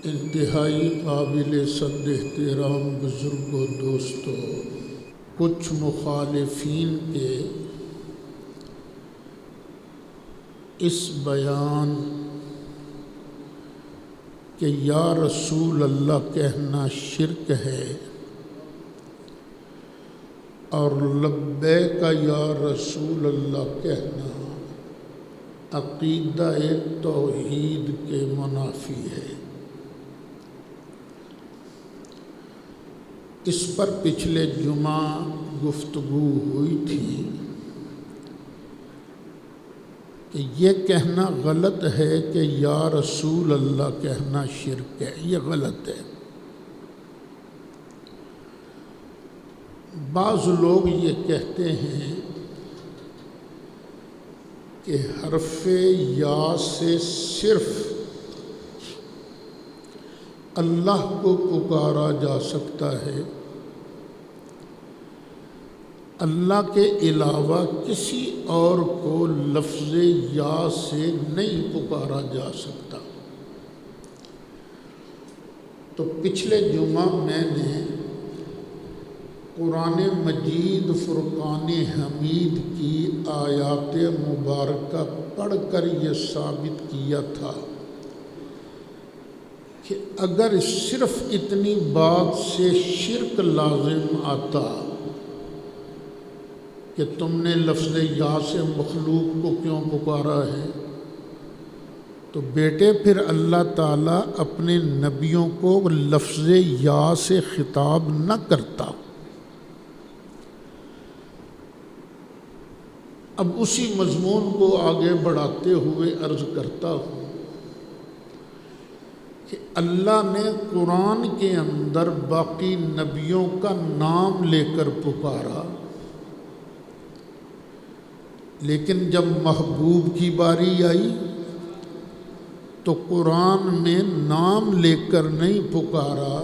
انتہائی قابل صد احترام بزرگوں دوستوں، کچھ مخالفین کے اس بیان کہ یا رسول اللہ کہنا شرک ہے اور لبیک یا رسول اللہ کہنا عقیدہ توحید کے منافی ہے، اس پر پچھلے جمعہ گفتگو ہوئی تھی کہ یہ کہنا غلط ہے کہ یا رسول اللہ کہنا شرک ہے، یہ غلط ہے۔ بعض لوگ یہ کہتے ہیں کہ حرف یا سے صرف اللہ کو پکارا جا سکتا ہے، اللہ کے علاوہ کسی اور کو لفظ یا سے نہیں پکارا جا سکتا۔ تو پچھلے جمعہ میں نے قرآن مجید فرقان حمید کی آیات مبارکہ پڑھ کر یہ ثابت کیا تھا کہ اگر صرف اتنی بات سے شرک لازم آتا کہ تم نے لفظ یا سے مخلوق کو کیوں پکارا ہے، تو بیٹے پھر اللہ تعالیٰ اپنے نبیوں کو لفظ یا سے خطاب نہ کرتا۔ اب اسی مضمون کو آگے بڑھاتے ہوئے عرض کرتا ہوں کہ اللہ نے قرآن کے اندر باقی نبیوں کا نام لے کر پکارا، لیکن جب محبوب کی باری آئی تو قرآن میں نام لے کر نہیں پکارا،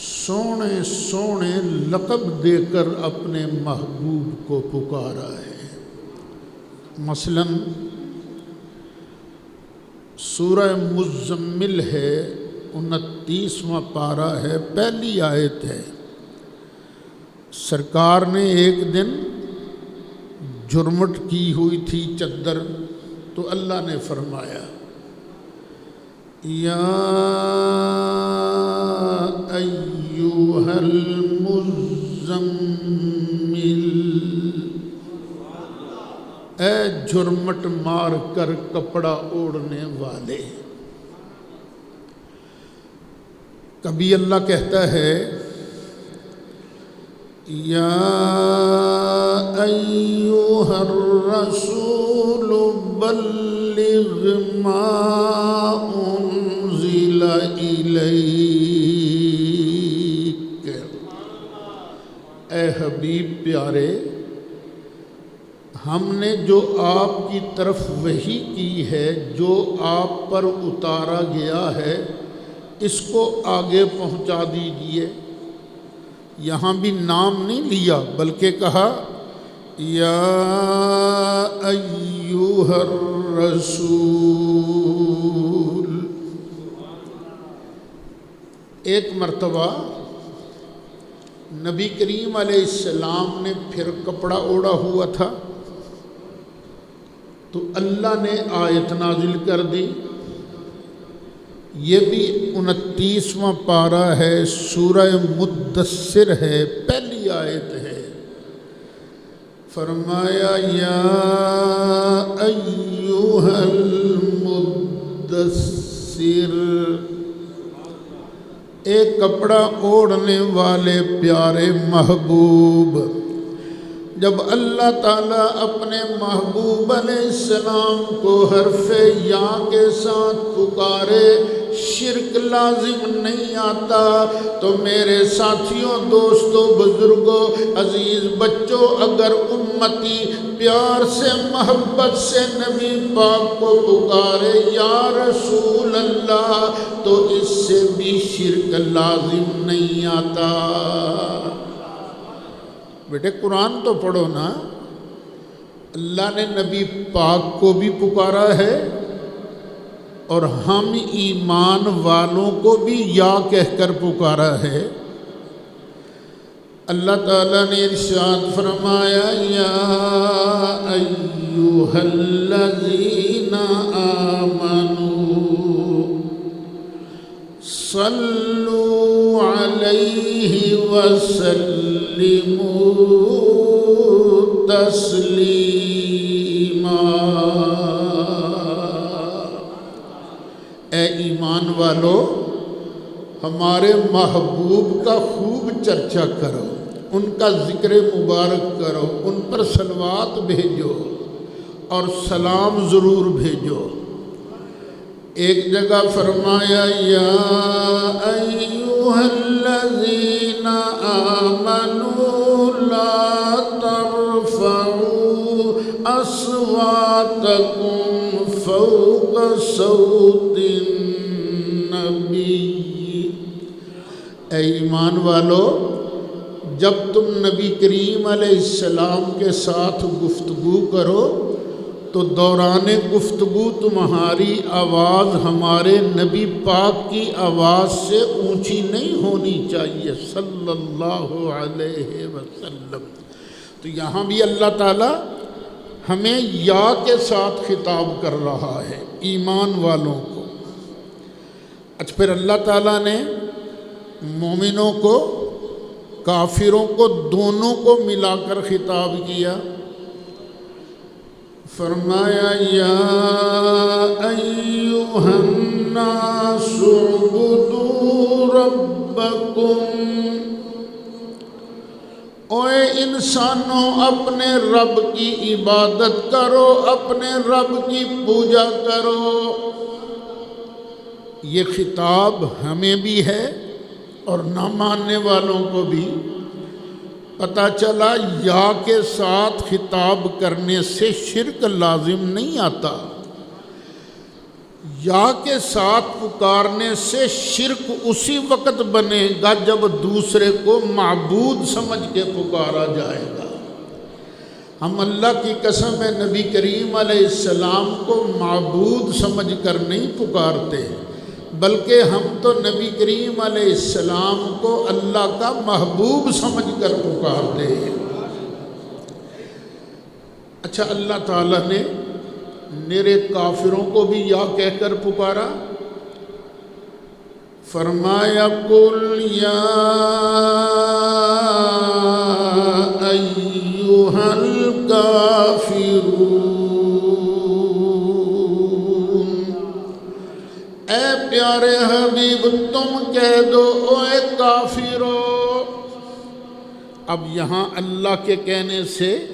سونے سونے لقب دے کر اپنے محبوب کو پکارا ہے۔ مثلاً سورہ مزمل ہے، 29واں پارہ ہے، پہلی آیت ہے۔ سرکار نے ایک دن جھرمٹ کی ہوئی تھی چادر، تو اللہ نے فرمایا یا ایھا المزمل، اے جھرمٹ مار کر کپڑا اوڑھنے والے۔ کبھی اللہ کہتا ہے یا ایھا الرسول بلغ ما انزل الیک، اے حبیب پیارے، ہم نے جو آپ کی طرف وحی کی ہے، جو آپ پر اتارا گیا ہے، اس کو آگے پہنچا دیجئے۔ یہاں بھی نام نہیں لیا بلکہ کہا یا ایھا الرسول۔ ایک مرتبہ نبی کریم علیہ السلام نے پھر کپڑا اوڑھا ہوا تھا، تو اللہ نے آیت نازل کر دی۔ یہ بھی 29واں پارہ ہے، سورہ مدثر ہے، پہلی آیت ہے۔ فرمایا یا ایھا المدثر، ایک کپڑا اوڑھنے والے پیارے محبوب۔ جب اللہ تعالیٰ اپنے محبوب علیہ السلام کو حرف یا کے ساتھ پکارے، شرک لازم نہیں آتا، تو میرے ساتھیوں، دوستوں، بزرگوں، عزیز بچوں، اگر امتی پیار سے محبت سے نبی پاک کو پکارے یا رسول اللہ، تو اس سے بھی شرک لازم نہیں آتا۔ بیٹے قرآن تو پڑھو نا، اللہ نے نبی پاک کو بھی پکارا ہے اور ہم ایمان والوں کو بھی یا کہہ کر پکارا ہے۔ اللہ تعالیٰ نے ارشاد فرمایا یا ایھا الذین آمنوا صلوا علیہ وسلموا تسلیما۔ اے ایمان والو، ہمارے محبوب کا خوب چرچا کرو، ان کا ذکر مبارک کرو، ان پر صلوات بھیجو اور سلام ضرور بھیجو۔ ایک جگہ فرمایا یا ایھا الذین آمنوا لا ترفعوا اصواتکم فوق صوت النبی۔ اے ایمان والو، جب تم نبی کریم علیہ السلام کے ساتھ گفتگو کرو تو دوران گفتگو تمہاری آواز ہمارے نبی پاک کی آواز سے اونچی نہیں ہونی چاہیے صلی اللہ علیہ وسلم۔ تو یہاں بھی اللہ تعالیٰ ہمیں یا کے ساتھ خطاب کر رہا ہے ایمان والوں کو۔ اچھا، پھر اللہ تعالیٰ نے مومنوں کو کافروں کو دونوں کو ملا کر خطاب کیا۔ فرمایا یا ایھا الناس اعبدوا ربکم۔ اوے انسانوں، اپنے رب کی عبادت کرو، اپنے رب کی پوجا کرو۔ یہ خطاب ہمیں بھی ہے اور نہ ماننے والوں کو بھی۔ پتہ چلا یا کے ساتھ خطاب کرنے سے شرک لازم نہیں آتا، یا کے ساتھ پکارنے سے شرک اسی وقت بنے گا جب دوسرے کو معبود سمجھ کے پکارا جائے گا۔ ہم اللہ کی قسم ہے نبی کریم علیہ السلام کو معبود سمجھ کر نہیں پکارتے، بلکہ ہم تو نبی کریم علیہ السلام کو اللہ کا محبوب سمجھ کر پکارتے ہیں۔ اچھا، اللہ تعالیٰ نے میرے کافروں کو بھی یا کہہ کر پکارا۔ فرمایا قل یا ایھا الکافرون۔ اے پیارے حبیب، تم کہہ دو اے کافرو۔ اب یہاں اللہ کے کہنے سے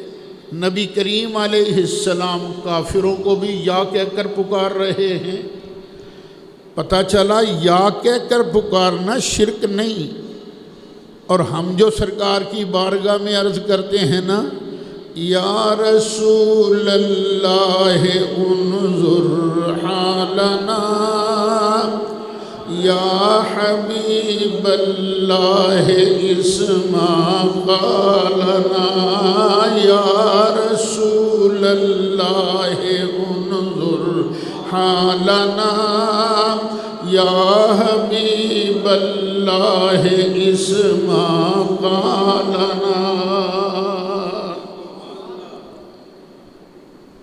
نبی کریم علیہ السلام کافروں کو بھی یا کہہ کر پکار رہے ہیں۔ پتہ چلا یا کہہ کر پکارنا شرک نہیں۔ اور ہم جو سرکار کی بارگاہ میں عرض کرتے ہیں نا، یا رسول اللہ انظر حالنا، یا حبیب اللہ اسمع قالنا، یا رسول اللہ انظر حالنا، یا حبیب اللہ اسمع قالنا۔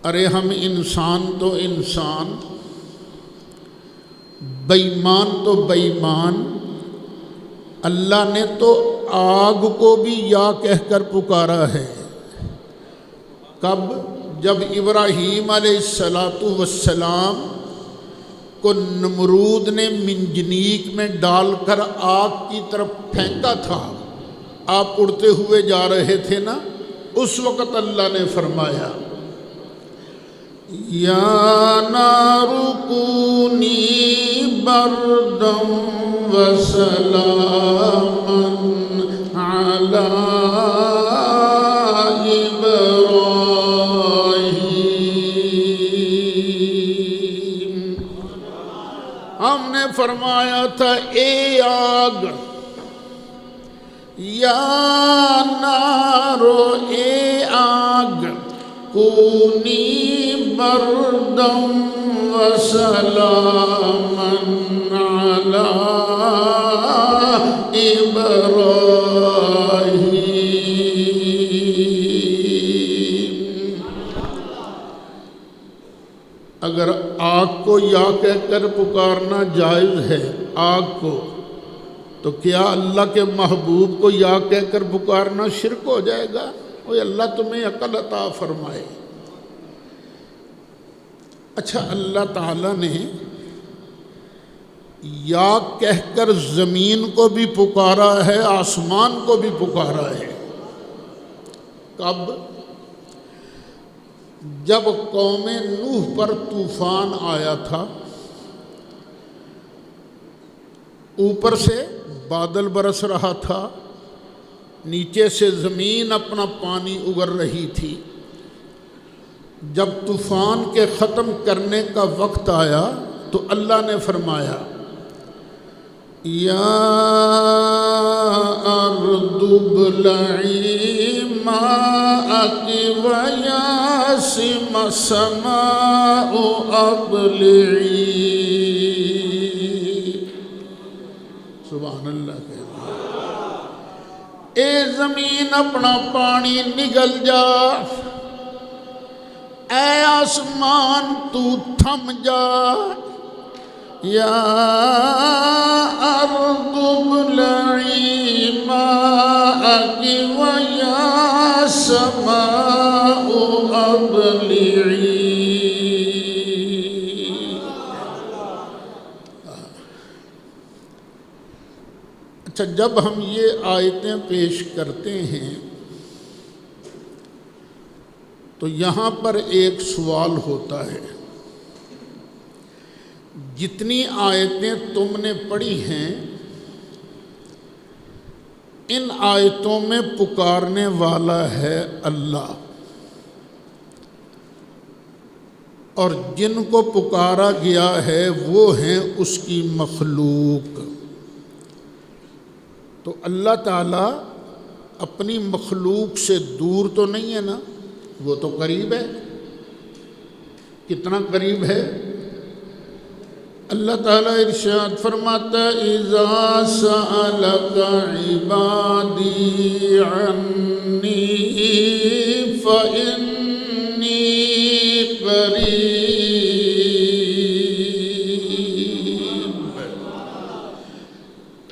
ارے ہم انسان تو انسان، بے ایمان تو بے ایمان، اللہ نے تو آگ کو بھی یا کہہ کر پکارا ہے۔ کب؟ جب ابراہیم علیہ السلام کو نمرود نے منجنیق میں ڈال کر آگ کی طرف پھینکا تھا، آپ اڑتے ہوئے جا رہے تھے نا، اس وقت اللہ نے فرمایا یا نار کونی بردا وسلاما علی ابراہیم۔ ہم نے فرمایا تھا اے آگ، یا نارو اے آگ، کونی بردم وسلاما على إبراهيم. اگر آگ کو یا کہہ کر پکارنا جائز ہے آگ کو، تو کیا اللہ کے محبوب کو یا کہہ کر پکارنا شرک ہو جائے گا؟ اوہ اللہ تمہیں عقل عطا فرمائے. اچھا، اللہ تعالیٰ نے یا کہہ کر زمین کو بھی پکارا ہے، آسمان کو بھی پکارا ہے. کب؟ جب قوم نوح پر طوفان آیا تھا، اوپر سے بادل برس رہا تھا، نیچے سے زمین اپنا پانی اگر رہی تھی. جب طوفان کے ختم کرنے کا وقت آیا تو اللہ نے فرمایا یا ارض ابلعی ماءکی ویاسم السماء اقلعی. سبحان اللہ. اے زمین اپنا پانی نگل جا، اے آسمان تو تھم جا. یا ارض ابلعی ماءکی ویا سماء اقلعی. اچھا، جب ہم یہ آیتیں پیش کرتے ہیں تو یہاں پر ایک سوال ہوتا ہے. جتنی آیتیں تم نے پڑھی ہیں، ان آیتوں میں پکارنے والا ہے اللہ، اور جن کو پکارا گیا ہے وہ ہیں اس کی مخلوق. تو اللہ تعالیٰ اپنی مخلوق سے دور تو نہیں ہے نا، وہ تو قریب ہے. کتنا قریب ہے؟ اللہ تعالیٰ ارشاد فرماتا ہے اذا سألک عبادی عنی فإنی قریب.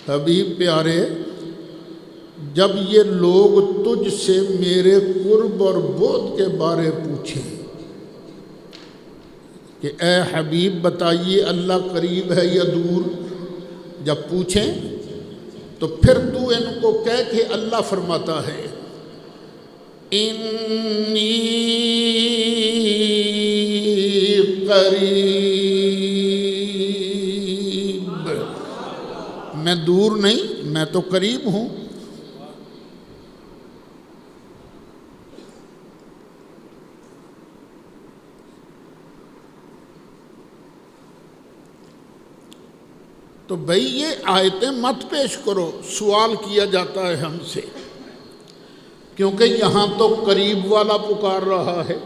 حبیب پیارے، جب یہ لوگ تجھ سے میرے قرب اور بعد کے بارے پوچھیں کہ اے حبیب بتائیے اللہ قریب ہے یا دور، جب پوچھیں تو پھر تو ان کو کہہ کہ اللہ فرماتا ہے انی قریب، میں دور نہیں، میں تو قریب ہوں. تو بھئی یہ آیتیں مت پیش کرو. سوال کیا جاتا ہے ہم سے، کیونکہ یہاں تو قریب والا پکار رہا ہے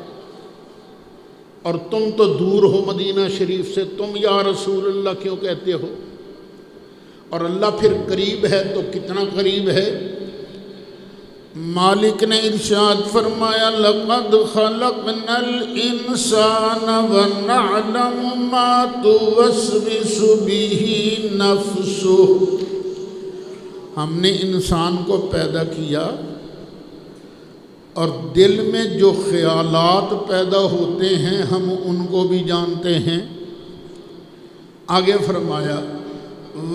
اور تم تو دور ہو مدینہ شریف سے، تم یا رسول اللہ کیوں کہتے ہو؟ اور اللہ پھر قریب ہے تو کتنا قریب ہے؟ مالک نے ارشاد فرمایا لقد خلقنا الانسان ونعلم ما توسوس به نفسه. ہم نے انسان کو پیدا کیا اور دل میں جو خیالات پیدا ہوتے ہیں ہم ان کو بھی جانتے ہیں. آگے فرمایا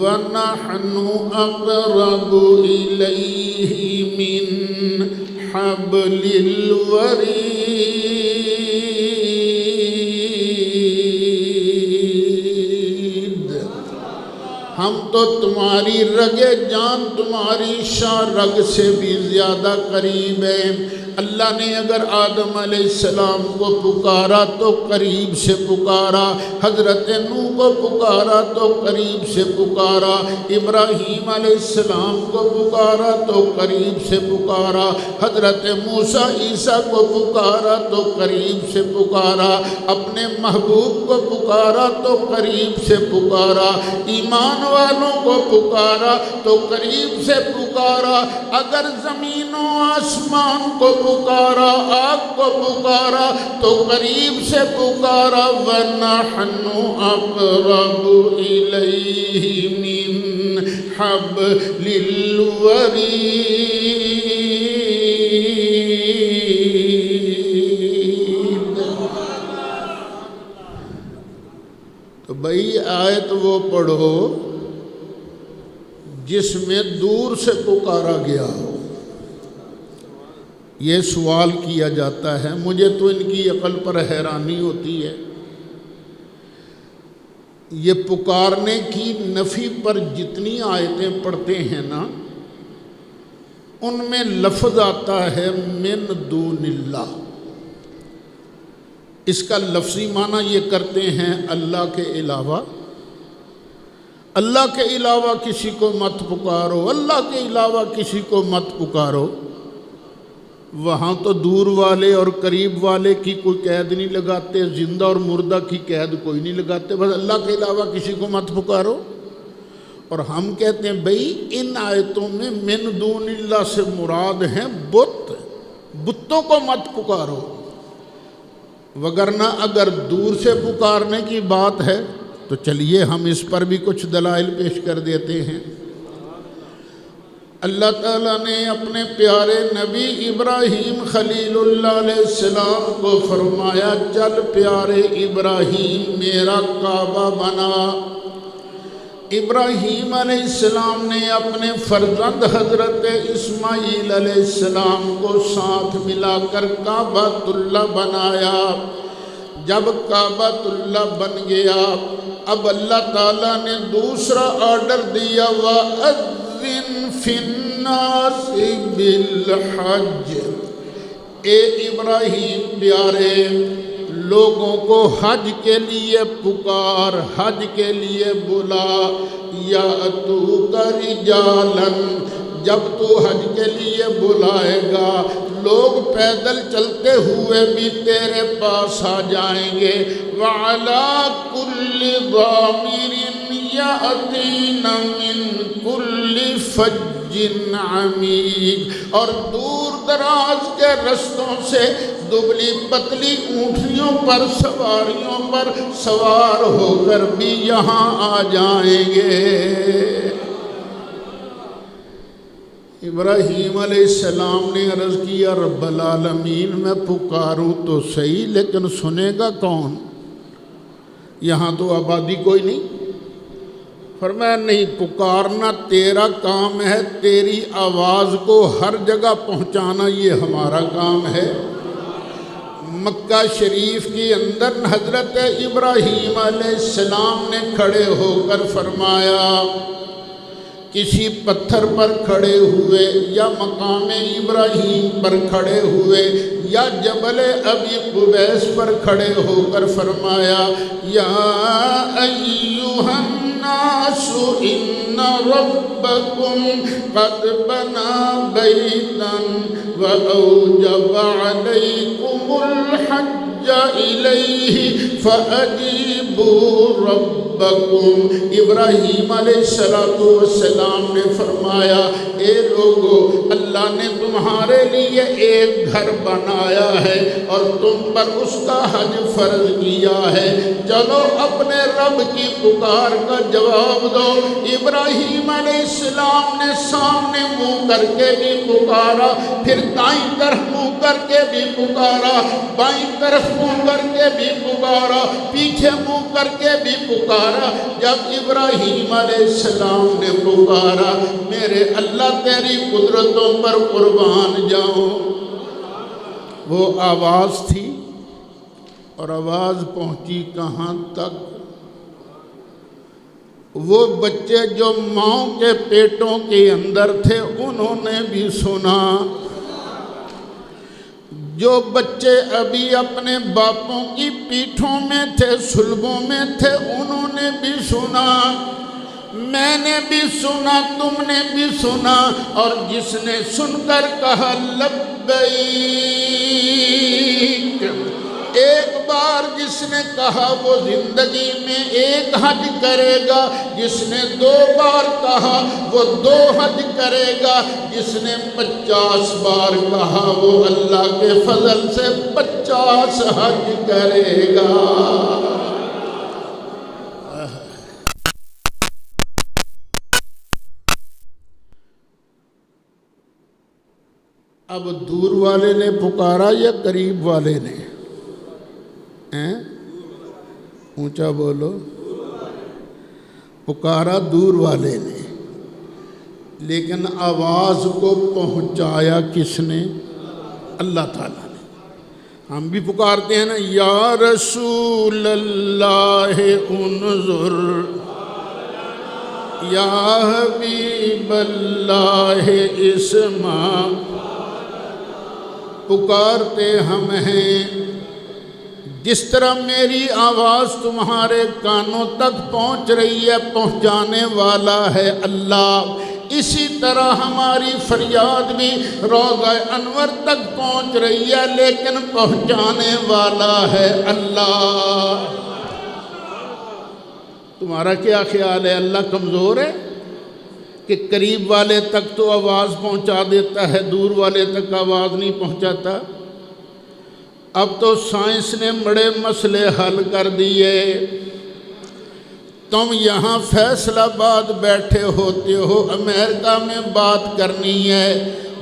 وَنَحْنُ أَقْرَبُ إِلَيْهِ مِنْ حَبْلِ الْوَرِيدِ. ہم تو تمہاری رگ جان، تمہاری شاہ رگ سے بھی زیادہ قریب ہیں. اللہ نے اگر آدم علیہ السلام کو پکارا تو قریب سے پکارا، حضرت نوح کو پکارا تو قریب سے پکارا، ابراہیم علیہ السلام کو پکارا تو قریب سے پکارا، حضرت موسیٰ عیسیٰ کو پکارا تو قریب سے پکارا، اپنے محبوب کو پکارا تو قریب سے پکارا، ایمان والوں کو پکارا تو قریب سے پکارا، اگر زمین و آسمان کو پکارا، آگ کو پکارا تو قریب سے پکارا، وَنَحْنُ أَقْرَبُ إِلَيْهِ مِنْ حَبْلِ الْوَرِيدِ۔ تو بھئی آیت وہ پڑھو جس میں دور سے پکارا گیا ہو۔ یہ سوال کیا جاتا ہے، مجھے تو ان کی عقل پر حیرانی ہوتی ہے۔ یہ پکارنے کی نفی پر جتنی آیتیں پڑھتے ہیں نا، ان میں لفظ آتا ہے من دون اللہ۔ اس کا لفظی معنی یہ کرتے ہیں اللہ کے علاوہ، اللہ کے علاوہ کسی کو مت پکارو، اللہ کے علاوہ کسی کو مت پکارو۔ وہاں تو دور والے اور قریب والے کی کوئی قید نہیں لگاتے، زندہ اور مردہ کی قید کوئی نہیں لگاتے، بس اللہ کے علاوہ کسی کو مت پکارو۔ اور ہم کہتے ہیں بھئی ان آیتوں میں من دون اللہ سے مراد ہیں بت، بتوں کو مت پکارو، وگرنہ اگر دور سے پکارنے کی بات ہے تو چلیے ہم اس پر بھی کچھ دلائل پیش کر دیتے ہیں۔ اللہ تعالیٰ نے اپنے پیارے نبی ابراہیم خلیل اللہ علیہ السلام کو فرمایا، چل پیارے ابراہیم میرا کعبہ بنا۔ ابراہیم علیہ السلام نے اپنے فرزند حضرت اسماعیل علیہ السلام کو ساتھ ملا کر کعبۃ اللہ بنایا۔ جب کعبۃ اللہ بن گیا، اب اللہ تعالیٰ نے دوسرا آرڈر دیا، وَأَذِّن فِي النَّاسِ بِالْحَجِّ۔ اے ابراہیم پیارے، لوگوں کو حج کے لیے پکار، حج کے لیے بلا، یَأْتُوکَ رِجَالًا۔ جب تو حج کے لیے بلائے گا، لوگ پیدل چلتے ہوئے بھی تیرے پاس آ جائیں گے۔ وَعَلَىٰ كُلِّ ضَامِرٍ يَأْتِينَ مِن كُلِّ فَجٍّ عَمِيقٍ۔ اور دور دراز کے رستوں سے دبلی پتلی اونٹنیوں پر سواریوں پر سوار ہو کر بھی یہاں آ جائیں گے۔ ابراہیم علیہ السلام نے عرض کیا، رب العالمین میں پکاروں تو صحیح، لیکن سنے گا کون؟ یہاں تو آبادی کوئی نہیں۔ فرمایا نہیں، پکارنا تیرا کام ہے، تیری آواز کو ہر جگہ پہنچانا یہ ہمارا کام ہے۔ مکہ شریف کے اندر حضرت ابراہیم علیہ السلام نے کھڑے ہو کر فرمایا، کسی پتھر پر کھڑے ہوئے یا مقام ابراہیم پر کھڑے ہوئے یا جبل ابی قبیس پر کھڑے ہو کر فرمایا، یا ایھا الناس ان ربکم قد بنا بیتا واوجب علیکم الحج الیہ فاجیبوا ربکم۔ ابراہیم علیہ السلام نے فرمایا، اے لوگو، اللہ نے تمہارے لیے ایک گھر بنایا ہے اور تم پر اس کا حج فرض کیا ہے، چلو اپنے رب کی پکار کا جواب دو۔ ابراہیم علیہ السلام نے سامنے منہ کر کے بھی پکارا، پھر دائیں طرف منہ کر کے بھی پکارا، بائیں طرف منہ کر کے بھی پکارا، پیچھے منہ کر کے بھی پکارا۔ جب ابراہیم علیہ السلام نے پکارا، میرے اللہ تیری قدرتوں پر قربان جاؤں، وہ آواز تھی، اور آواز پہنچی کہاں تک؟ وہ بچے جو ماؤں کے پیٹوں کے اندر تھے انہوں نے بھی سنا۔ جو بچے ابھی اپنے باپوں کی پیٹھوں میں تھے، صلبوں میں تھے، انہوں نے بھی سنا، میں نے بھی سنا، تم نے بھی سنا، اور جس نے سن کر کہا لبیک، ایک بار جس نے کہا وہ زندگی میں ایک حج کرے گا، جس نے 2 بار کہا وہ 2 حج کرے گا، جس نے 50 بار کہا وہ اللہ کے فضل سے 50 حج کرے گا۔ اب دور والے نے پکارا یا قریب والے نے؟ اونچا بولو۔ پکارا دور والے نے، لیکن آواز کو پہنچایا کس نے؟ اللہ تعالیٰ نے۔ ہم بھی پکارتے ہیں نا، یا رسول اللہ انظر، یا حبیب اللہ اسمع، پکارتے ہم ہیں۔ جس طرح میری آواز تمہارے کانوں تک پہنچ رہی ہے، پہنچانے والا ہے اللہ، اسی طرح ہماری فریاد بھی روضہ انور تک پہنچ رہی ہے، لیکن پہنچانے والا ہے اللہ۔ تمہارا کیا خیال ہے؟ اللہ کمزور ہے کہ قریب والے تک تو آواز پہنچا دیتا ہے، دور والے تک آواز نہیں پہنچاتا؟ اب تو سائنس نے بڑے مسئلے حل کر دیے۔ تم یہاں فیصل آباد بیٹھے ہوتے ہو، امریکہ میں بات کرنی ہے،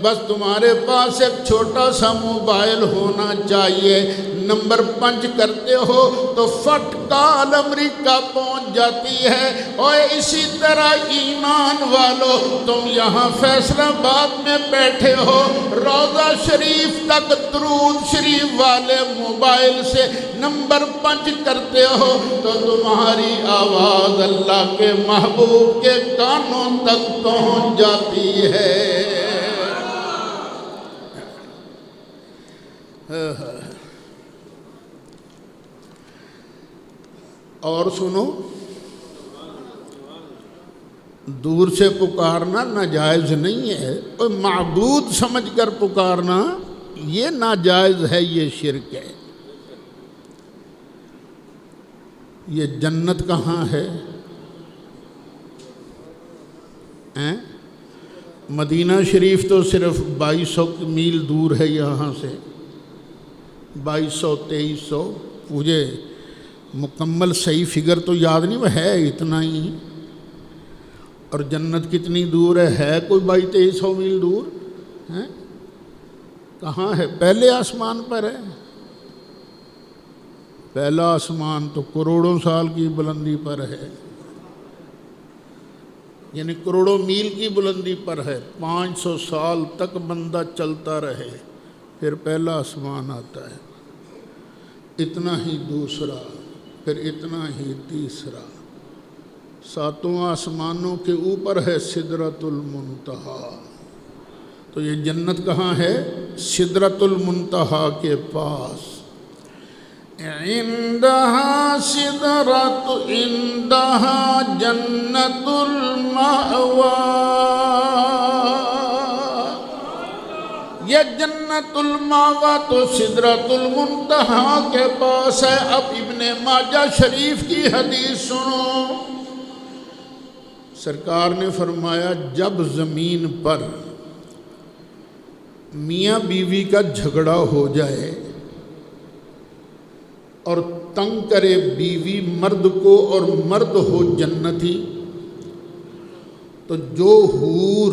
بس تمہارے پاس ایک چھوٹا سا موبائل ہونا چاہیے، نمبر پنچ کرتے ہو تو فٹ کال امریکہ پہنچ جاتی ہے۔ اور اسی طرح ایمان والو، تم یہاں فیصل آباد میں بیٹھے ہو، روضہ شریف تک درود شریف والے موبائل سے نمبر پنچ کرتے ہو تو تمہاری آواز اللہ کے محبوب کے کانوں تک پہنچ جاتی ہے۔ اور سنو، دور سے پکارنا ناجائز نہیں ہے، اور معبود سمجھ کر پکارنا یہ ناجائز ہے، یہ شرک ہے۔ یہ جنت کہاں ہے؟ مدینہ شریف تو صرف 2200 میل دور ہے یہاں سے، 2200-2300، مجھے مکمل صحیح فگر تو یاد نہیں، وہ ہے اتنا ہی۔ اور جنت کتنی دور ہے؟ کوئی 2200-2300 میل دور ہے؟ کہاں ہے؟ پہلے آسمان پر ہے۔ پہلا آسمان تو کروڑوں سال کی بلندی پر ہے، یعنی کروڑوں میل کی بلندی پر ہے۔ 500 سال تک بندہ چلتا رہے پھر پہلا آسمان آتا ہے، اتنا ہی دوسرا، پھر اتنا ہی تیسرا۔ 7 آسمانوں کے اوپر ہے سدرۃ المنتہا۔ تو یہ جنت کہاں ہے؟ سدرۃ المنتہا کے پاس۔ عندہا سدرۃ، عندہا جنت المأویٰ۔ یہ جنت المأویٰ تو سدرۃ المنتہا کے پاس ہے۔ اب ابن ماجہ شریف کی حدیث سنو، سرکار نے فرمایا جب زمین پر میاں بیوی کا جھگڑا ہو جائے اور تنگ کرے بیوی مرد کو اور مرد ہو جنتی، تو جو حور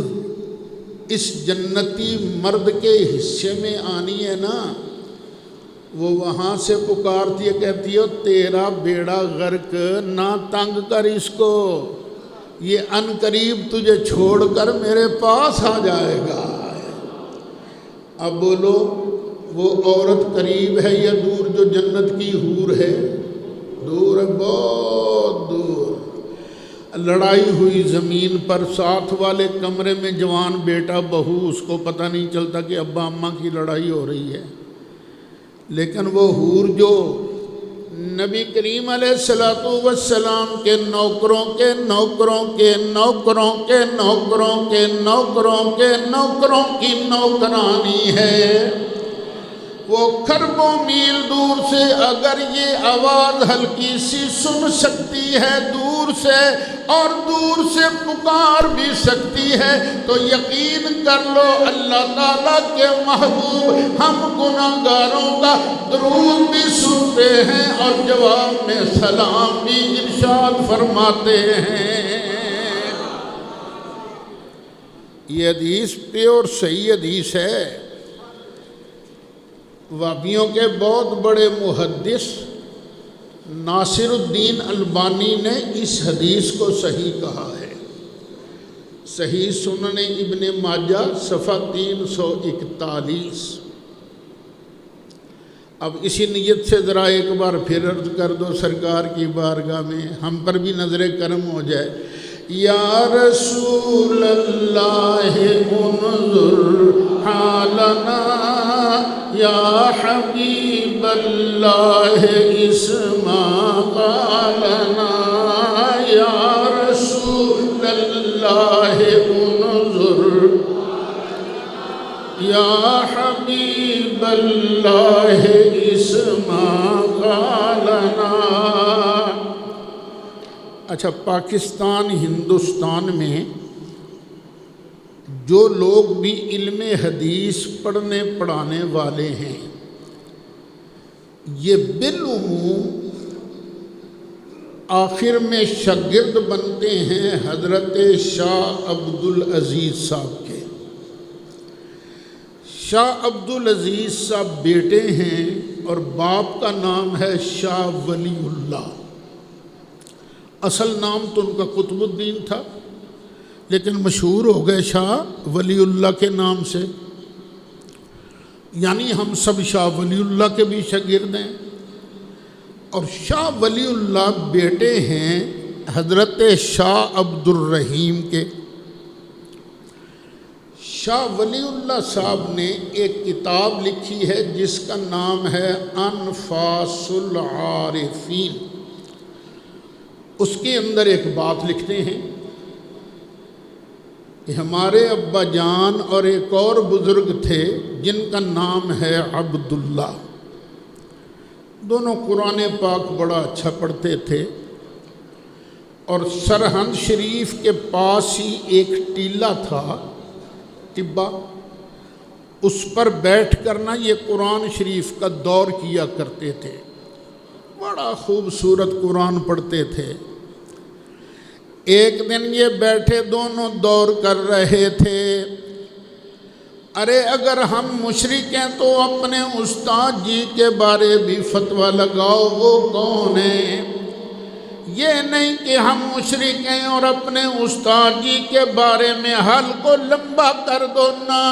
اس جنتی مرد کے حصے میں آنی ہے نا، وہ وہاں سے پکارتی ہے، کہتی ہے تیرا بیڑا غرق، نہ تنگ کر اس کو، یہ ان قریب تجھے چھوڑ کر میرے پاس آ جائے گا۔ اب بولو، وہ عورت قریب ہے یا دور جو جنت کی حور ہے؟ دور ہے، بہت دور۔ لڑائی ہوئی زمین پر، ساتھ والے کمرے میں جوان بیٹا بہو، اس کو پتہ نہیں چلتا کہ ابا اماں کی لڑائی ہو رہی ہے، لیکن وہ حور جو نبی کریم علیہ السلام کے نوکروں کے نوکروں کے نوکروں کے نوکروں کے نوکروں کے نوکروں کی نوکرانی ہے، وہ کھربوں میل دور سے اگر یہ آواز ہلکی سی سن سکتی ہے دور سے اور دور سے پکار بھی سکتی ہے، تو یقین کر لو اللہ تعالیٰ کے محبوب ہم گناہگاروں کا درود بھی سنتے ہیں اور جواب میں سلام بھی ارشاد فرماتے ہیں۔ یہ حدیث پیور صحیح حدیث ہے۔ وہابیوں کے بہت بڑے محدث ناصر الدین البانی نے اس حدیث کو صحیح کہا ہے۔ صحیح سنن ابن ماجہ صفحہ 341۔ اب اسی نیت سے ذرا ایک بار پھر عرض کر دو سرکار کی بارگاہ میں، ہم پر بھی نظر کرم ہو جائے۔ یا رسول اللہ انظر حالنا یا حبیب اللہ اسمع قالنا، یا رسول اللہ انظر یا حبیب اللہ اسمع قالنا۔ اچھا، پاکستان ہندوستان میں جو لوگ بھی علم حدیث پڑھنے پڑھانے والے ہیں، یہ بالعموم آخر میں شاگرد بنتے ہیں حضرت شاہ عبدالعزیز صاحب کے۔ شاہ عبدالعزیز صاحب بیٹے ہیں اور باپ کا نام ہے شاہ ولی اللہ۔ اصل نام تو ان کا قطب الدین تھا، لیکن مشہور ہو گئے شاہ ولی اللہ کے نام سے، یعنی ہم سب شاہ ولی اللہ کے بھی شاگرد ہیں۔ اور شاہ ولی اللہ بیٹے ہیں حضرت شاہ عبد الرحیم کے۔ شاہ ولی اللہ صاحب نے ایک کتاب لکھی ہے جس کا نام ہے انفاس العارفین۔ اس کے اندر ایک بات لکھتے ہیں کہ ہمارے ابا جان اور ایک اور بزرگ تھے جن کا نام ہے عبداللہ، دونوں قرآن پاک بڑا اچھا پڑھتے تھے، اور سرہند شریف کے پاس ہی ایک ٹیلہ تھا، ٹبا، اس پر بیٹھ کر نہ یہ قرآن شریف کا دور کیا کرتے تھے، بڑا خوبصورت قرآن پڑھتے تھے۔ ایک دن یہ بیٹھے دونوں دور کر رہے تھے، ارے اگر ہم مشرک ہیں تو اپنے استاد جی کے بارے بھی فتویٰ لگاؤ، وہ کون ہیں؟ یہ نہیں کہ ہم مشرک ہیں اور اپنے استاد جی کے بارے میں حل کو لمبا کر دو، نا،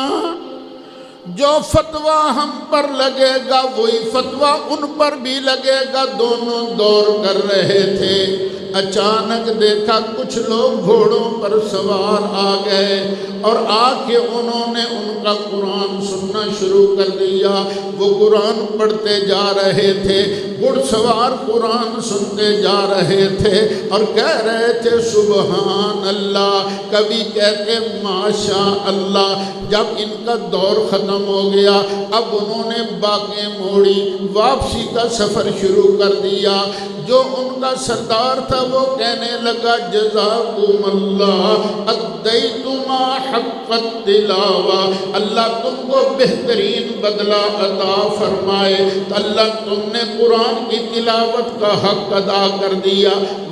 جو فتویٰ ہم پر لگے گا وہی فتویٰ ان پر بھی لگے گا۔ دونوں دور کر رہے تھے، اچانک دیکھا کچھ لوگ گھوڑوں پر سوار آ گئے اور آ کے انہوں نے ان کا قرآن سننا شروع کر دیا۔ وہ قرآن پڑھتے جا رہے تھے، گھڑ سوار قرآن سنتے جا رہے تھے اور کہہ رہے تھے سبحان اللہ، کبھی کہتے ماشاء اللہ۔ جب ان کا دور ختم ہو گیا، اب انہوں نے باغیں موڑی، واپسی کا سفر شروع کر دیا۔ جو ان کا سردار تھا وہ کہنے لگا جزاکم اللہ ادیتما حق التلاوہ، اللہ تم کو بہترین بدلہ عطا فرمائے، اللہ تم نے قرآن کی تلاوت کا حق ادا کر دیا۔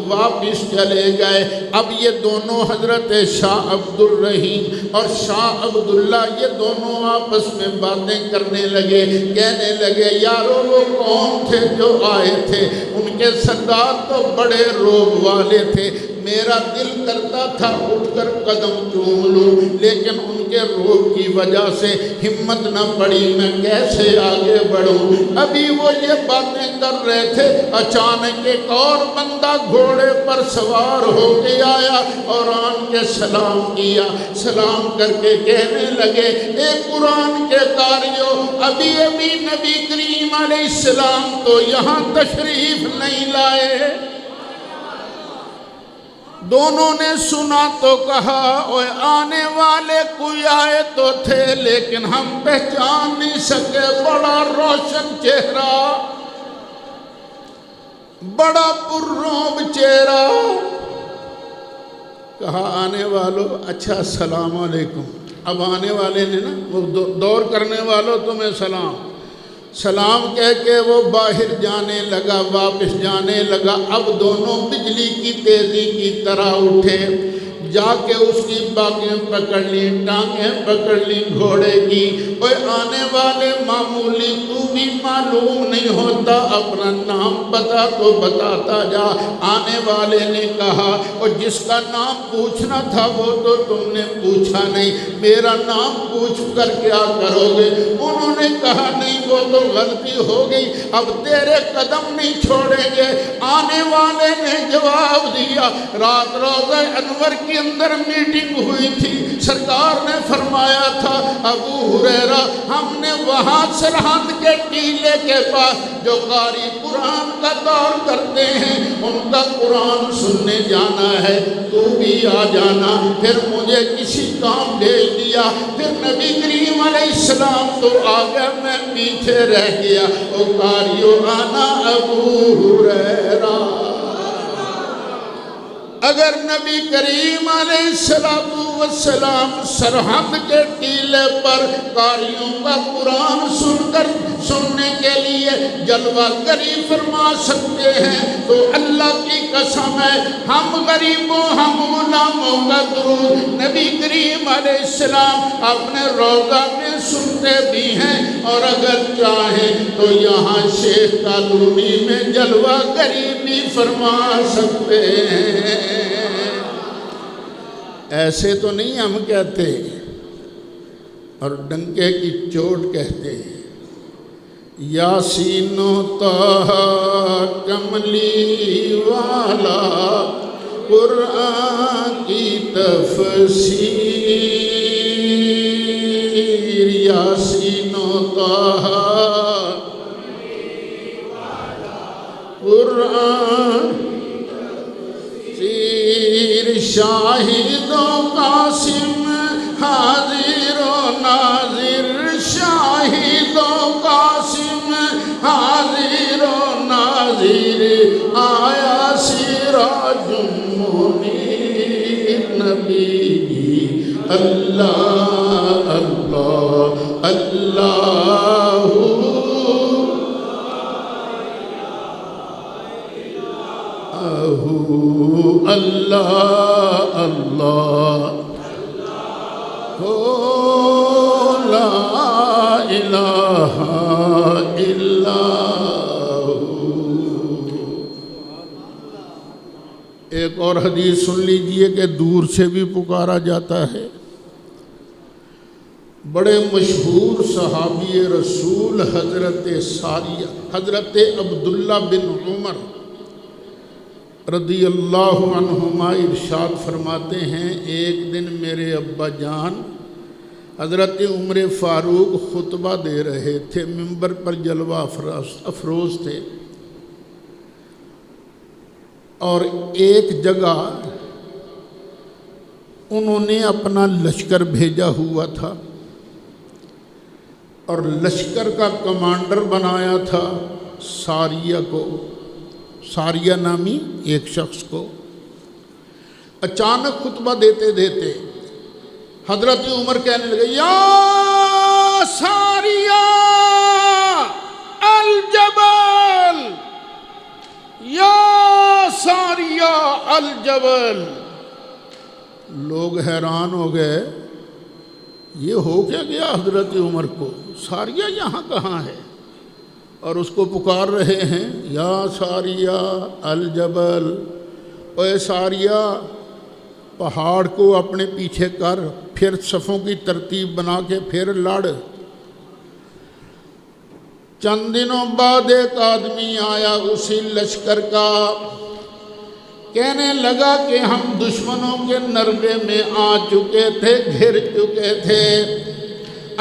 واپس چلے گئے۔ اب یہ دونوں حضرت شاہ عبد الرحیم اور شاہ عبداللہ یہ دونوں آپس میں باتیں کرنے لگے، کہنے لگے یارو وہ کون تھے جو آئے تھے؟ ان کے سردار تو بڑے روب والے تھے، میرا دل کرتا تھا اٹھ کر قدم چوم لوں، لیکن ان کے روب کی وجہ سے ہمت نہ پڑی، میں کیسے آگے بڑھوں۔ ابھی وہ یہ باتیں کر رہے تھے، اچانک ایک اور بندہ گھوڑے پر سوار ہو کے آیا اور آن کے سلام کیا۔ سلام کر کے کہنے لگے، اے قرآن کے قاریو، ابھی نبی کریم علیہ السلام تو یہاں تشریف نہیں لائے۔ دونوں نے سنا تو کہا، اوے آنے والے کوئی آئے تو تھے لیکن ہم پہچان نہیں سکے، بڑا روشن چہرہ، بڑا پررعب چہرہ۔ کہا آنے والوں، اچھا السلام علیکم۔ اب آنے والے نے نا دور کرنے والوں تمہیں سلام سلام کہہ کے وہ باہر جانے لگا، واپس جانے لگا۔ اب دونوں بجلی کی تیزی کی طرح اٹھے، جا کے اس کی باگیں پکڑ لی، ٹانگیں پکڑ لی گھوڑے کی۔ اوے آنے والے معمولی تو بھی معلوم نہیں ہوتا، اپنا نام پتا تو بتاتا جا۔ آنے والے نے کہا، اور جس کا نام پوچھنا تھا وہ تو تم نے پوچھا نہیں، میرا نام پوچھ کر کیا کرو گے؟ انہوں نے کہا نہیں، وہ تو غلطی ہو گئی، اب تیرے قدم نہیں چھوڑیں گے۔ آنے والے نے جواب دیا، رات روضہ انور کے اندر میٹنگ ہوئی تھی، سرکار نے فرمایا تھا ابو ہریرہ، ہم نے وہاں سرحد کے ٹیلے کے پاس جو قاری قرآن کا دور کرتے ہیں ان کا قرآن سننے جانا ہے، تو بھی آ جانا۔ پھر مجھے کسی کام بھیج دیا، پھر نبی کریم علیہ السلام تو آگے، میں پیچھے رہ گیا۔ او قاریو آنا ابو ہریرہ۔ اگر نبی کریم علیہ السلام سرحد کے ٹیلے پر قاریوں کا قرآن سننے کے لیے جلوہ گری فرما سکتے ہیں تو اللہ کی قسم ہے، ہم غریبوں، ہم غلاموں کا درود نبی کریم علیہ السلام اپنے روضہ میں سنتے بھی ہیں، اور اگر چاہیں تو یہاں شیخ کالونی میں جلوہ گری بھی فرما سکتے ہیں۔ ایسے تو نہیں ہم کہتے اور ڈنکے کی چوٹ کہتے ہیں۔ یاسین و طٰہٰ کملی والا قرآن کی تفسیر، یاسین و طٰہٰ قرآن شاہد و قاسم حاضر و ناظر، شاہد و قاسم حاضر و ناظر، آیا سراج منیر نبی اللہ اللہ اللہ اللہ اللہ لا الہ الا ایک اور حدیث سن لیجئے کہ دور سے بھی پکارا جاتا ہے۔ بڑے مشہور صحابی رسول حضرت ساریہ، حضرت عبداللہ بن عمر رضی اللہ عنہما ارشاد فرماتے ہیں، ایک دن میرے ابا جان حضرت عمر فاروق خطبہ دے رہے تھے، منبر پر جلوہ افروز تھے، اور ایک جگہ انہوں نے اپنا لشکر بھیجا ہوا تھا اور لشکر کا کمانڈر بنایا تھا ساریہ کو، ساریہ نامی ایک شخص کو۔ اچانک خطبہ دیتے دیتے حضرت عمر کہنے لگے، یا ساریہ الجبل، یا ساریہ الجبل۔ لوگ حیران ہو گئے، یہ ہو کیا گیا حضرت عمر کو، ساریہ یہاں کہاں ہے؟ اور اس کو پکار رہے ہیں یا ساریہ الجبل۔ اے ساریہ پہاڑ کو اپنے پیچھے کر، پھر صفوں کی ترتیب بنا کے پھر لڑ۔ چند دنوں بعد ایک آدمی آیا اسی لشکر کا، کہنے لگا کہ ہم دشمنوں کے نربے میں آ چکے تھے، گھر چکے تھے،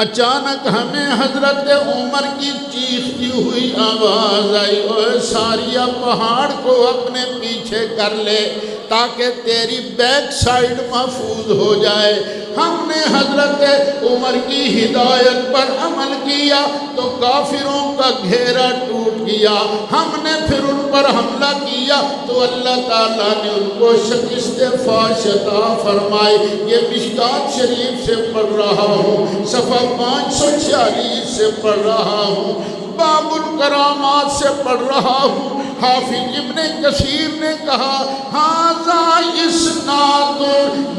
اچانک ہمیں حضرت عمر کی چیختی ہوئی آواز آئی، اے ساریہ پہاڑ کو اپنے پیچھے کر لے تاکہ تیری بیک سائیڈ محفوظ ہو جائے۔ ہم نے حضرت عمر کی ہدایت پر عمل کیا تو کافروں کا گھیرا ٹوٹ گیا، ہم نے پھر ان پر حملہ کیا تو اللہ تعالیٰ نے ان کو شکست فاش عطا فرمائی۔ یہ مشکات شریف سے پڑھ رہا ہوں، صفحہ 546 سے پڑھ رہا ہوں، باب الکرامات سے پڑھ رہا ہوں۔ حافظ ابن کثیر نے کہا ھذا اسناد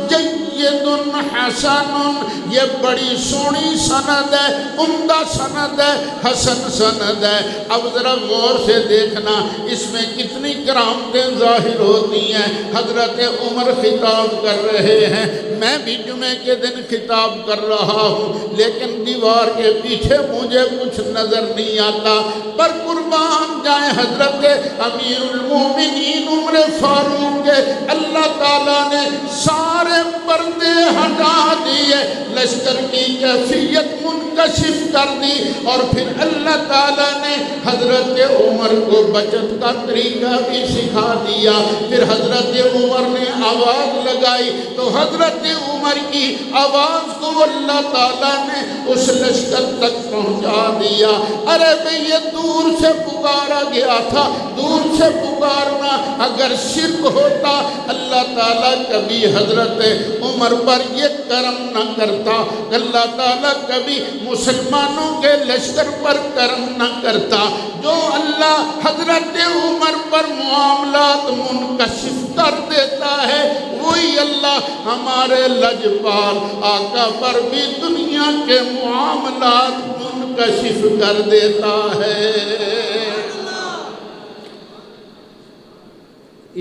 جید حسن، یہ بڑی سونی سند ہے، عمدہ سند ہے، حسن سند ہے۔ اب ذرا غور سے دیکھنا اس میں کتنی کرامتیں ظاہر ہوتی ہیں۔ حضرت عمر خطاب کر رہے ہیں، میں بھی جمعے کے دن خطاب کر رہا ہوں، لیکن دیوار کے پیچھے مجھے کچھ نظر نہیں آتا، پر قربان جائیں حضرت امیر المومنین عمر فاروق کے، اللہ تعالیٰ نے سارے پردے ہٹا دیے، لشکر کی کیفیت منکشف کر دی، اور پھر اللہ تعالیٰ نے حضرت عمر کو بچت کا طریقہ بھی سکھا دیا۔ پھر حضرت عمر نے آواز لگائی تو حضرت عمر کی آواز کو اللہ تعالیٰ نے اس لشکر تک پہنچا دیا۔ ارے بھئی یہ دور سے پکارا گیا تھا، دور سے پکارنا اگر شرک ہوتا اللہ تعالیٰ کبھی حضرت عمر پر یہ کرم نہ کرتا، اللہ تعالیٰ کبھی مسلمانوں کے لشکر پر کرم نہ کرتا۔ جو اللہ حضرت عمر پر معاملات منکشف کر دیتا ہے وہی اللہ ہمارے لجپال آقا پر بھی دنیا کے معاملات منکشف کر دیتا ہے۔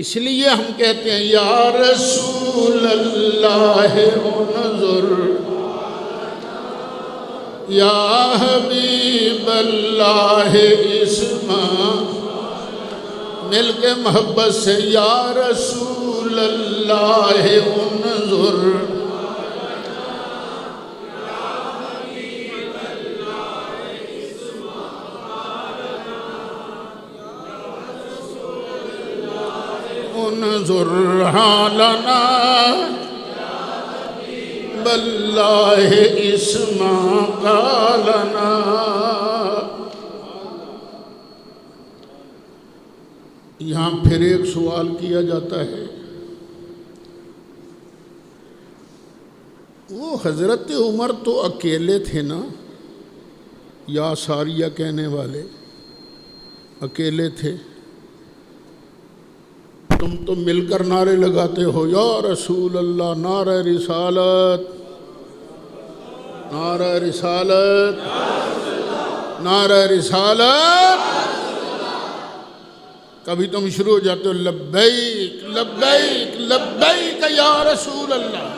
اس لیے ہم کہتے ہیں یا رسول اللہ انظر، یا حبیب اللہ اسمع، مل کے محبت سے یا رسول اللہ انظر، انظر حالنا باللہ اسمع قالنا۔ یہاں پھر ایک سوال کیا جاتا ہے، وہ حضرت عمر تو اکیلے تھے نا، یا ساریہ کہنے والے اکیلے تھے، تم تو مل کر نعرے لگاتے ہو یا رسول اللہ، نعرہ رسالت، نعرہ رسالت، نعرہ رسالت۔ کبھی تم شروع ہو جاتے ہو لبیک لبیک لبیک یا رسول اللہ،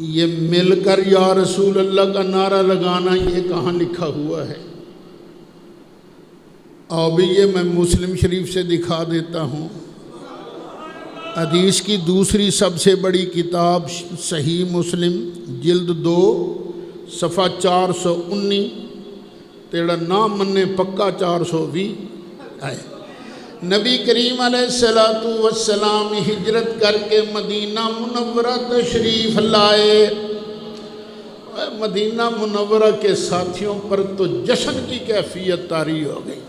یہ مل کر یا رسول اللہ کا نعرہ لگانا یہ کہاں لکھا ہوا ہے؟ ابھی یہ میں مسلم شریف سے دکھا دیتا ہوں، حدیث کی دوسری سب سے بڑی کتاب صحیح مسلم جلد 2 صفحہ 419، تیرا نام مننے پکا 420 ہے۔ نبی کریم علیہ السلام ہجرت کر کے مدینہ منورہ تشریف لائے۔ مدینہ منورہ کے ساتھیوں پر تو جشن کی کیفیت طاری ہو گئی،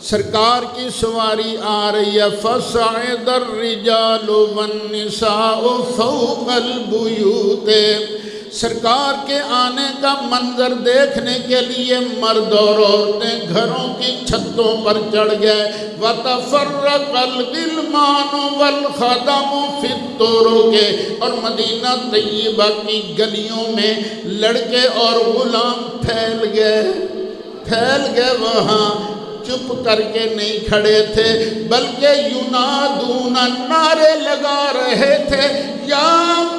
سرکار کی سواری آ رہی ہے، فَصَعِدَ الرِّجَالُ وَالنِّسَاءُ فَوْقَ الْبُيُوتِ، سرکار کے آنے کا منظر دیکھنے کے لیے مرد اور عورتیں گھروں کی چھتوں پر چڑھ گئے۔ وَتَفَرَّقَ الْغِلْمَانُ وَالْخَدَمُ فِي الطُّرُقِ، اور مدینہ طیبہ کی گلیوں میں لڑکے اور غلام پھیل گئے وہاں چپ کر کے نہیں کھڑے تھے، بلکہ ینادون نعرے لگا رہے تھے، یا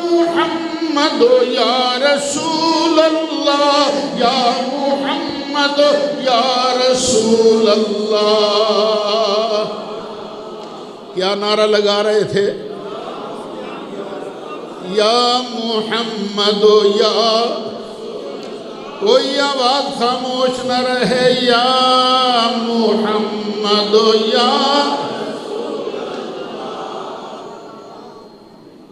محمد یا رسول اللہ، یا محمد یا رسول اللہ۔ کیا نعرہ لگا رہے تھے؟ یا محمد یا، کوئی آواز خاموش نہ رہے، یا محمد یا۔